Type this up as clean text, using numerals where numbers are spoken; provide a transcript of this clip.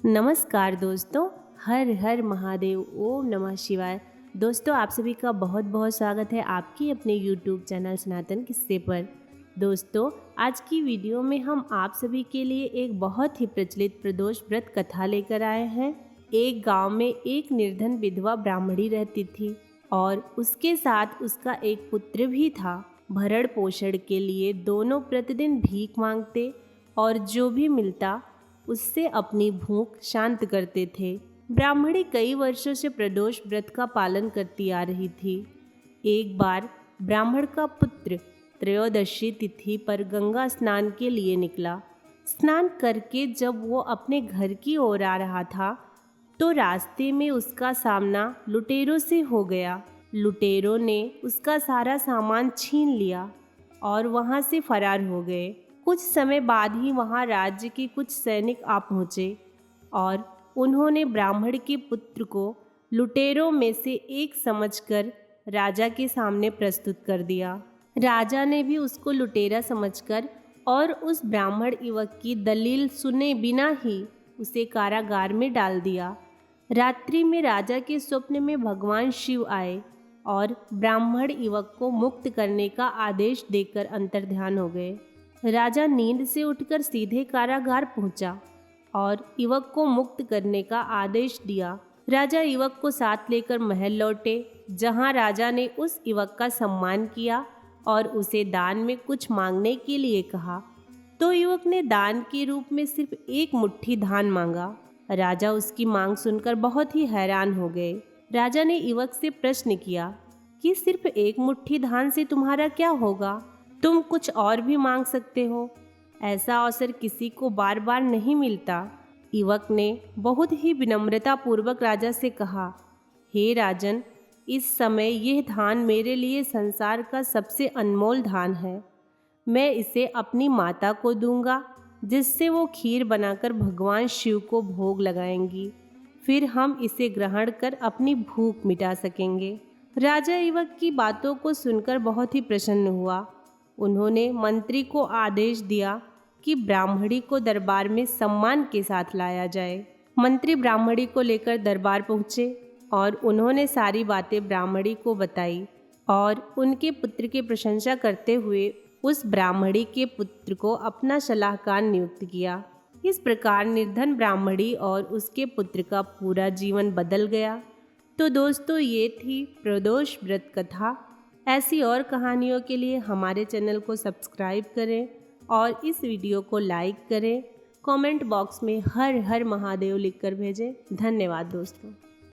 नमस्कार दोस्तों, हर हर महादेव, ओम नमः शिवाय। दोस्तों, आप सभी का बहुत बहुत स्वागत है आपकी अपने YouTube चैनल सनातन किस्से पर। दोस्तों, आज की वीडियो में हम आप सभी के लिए एक बहुत ही प्रचलित प्रदोष व्रत कथा लेकर आए हैं। एक गांव में एक निर्धन विधवा ब्राह्मणी रहती थी और उसके साथ उसका एक पुत्र भी था। भरण पोषण के लिए दोनों प्रतिदिन भीख मांगते और जो भी मिलता उससे अपनी भूख शांत करते थे। ब्राह्मणी कई वर्षों से प्रदोष व्रत का पालन करती आ रही थी। एक बार ब्राह्मण का पुत्र त्रयोदशी तिथि पर गंगा स्नान के लिए निकला। स्नान करके जब वो अपने घर की ओर आ रहा था तो रास्ते में उसका सामना लुटेरों से हो गया। लुटेरों ने उसका सारा सामान छीन लिया और वहाँ से फरार हो गए। कुछ समय बाद ही वहाँ राज्य के कुछ सैनिक आ पहुँचे और उन्होंने ब्राह्मण के पुत्र को लुटेरों में से एक समझकर राजा के सामने प्रस्तुत कर दिया। राजा ने भी उसको लुटेरा समझकर और उस ब्राह्मण युवक की दलील सुने बिना ही उसे कारागार में डाल दिया। रात्रि में राजा के स्वप्न में भगवान शिव आए और ब्राह्मण युवक को मुक्त करने का आदेश देकर अंतर्ध्यान हो गए। राजा नींद से उठकर सीधे कारागार पहुंचा और युवक को मुक्त करने का आदेश दिया। राजा युवक को साथ लेकर महल लौटे, जहां राजा ने उस युवक का सम्मान किया और उसे दान में कुछ मांगने के लिए कहा। तो युवक ने दान के रूप में सिर्फ एक मुट्ठी धान मांगा। राजा उसकी मांग सुनकर बहुत ही हैरान हो गए। राजा ने युवक से प्रश्न किया कि सिर्फ एक मुट्ठी धान से तुम्हारा क्या होगा? तुम कुछ और भी मांग सकते हो। ऐसा अवसर किसी को बार बार नहीं मिलता। युवक ने बहुत ही विनम्रता पूर्वक राजा से कहा, हे राजन, इस समय यह धान मेरे लिए संसार का सबसे अनमोल धान है। मैं इसे अपनी माता को दूंगा, जिससे वो खीर बनाकर भगवान शिव को भोग लगाएंगी। फिर हम इसे ग्रहण कर अपनी भूख मिटा सकेंगे। राजा युवक की बातों को सुनकर बहुत ही प्रसन्न हुआ। उन्होंने मंत्री को आदेश दिया कि ब्राह्मणी को दरबार में सम्मान के साथ लाया जाए। मंत्री ब्राह्मणी को लेकर दरबार पहुँचे और उन्होंने सारी बातें ब्राह्मणी को बताई और उनके पुत्र की प्रशंसा करते हुए उस ब्राह्मणी के पुत्र को अपना सलाहकार नियुक्त किया। इस प्रकार निर्धन ब्राह्मणी और उसके पुत्र का पूरा जीवन बदल गया। तो दोस्तों, ये थी प्रदोष व्रत कथा। ऐसी और कहानियों के लिए हमारे चैनल को सब्सक्राइब करें और इस वीडियो को लाइक करें। कमेंट बॉक्स में हर हर महादेव लिखकर भेजें। धन्यवाद दोस्तों।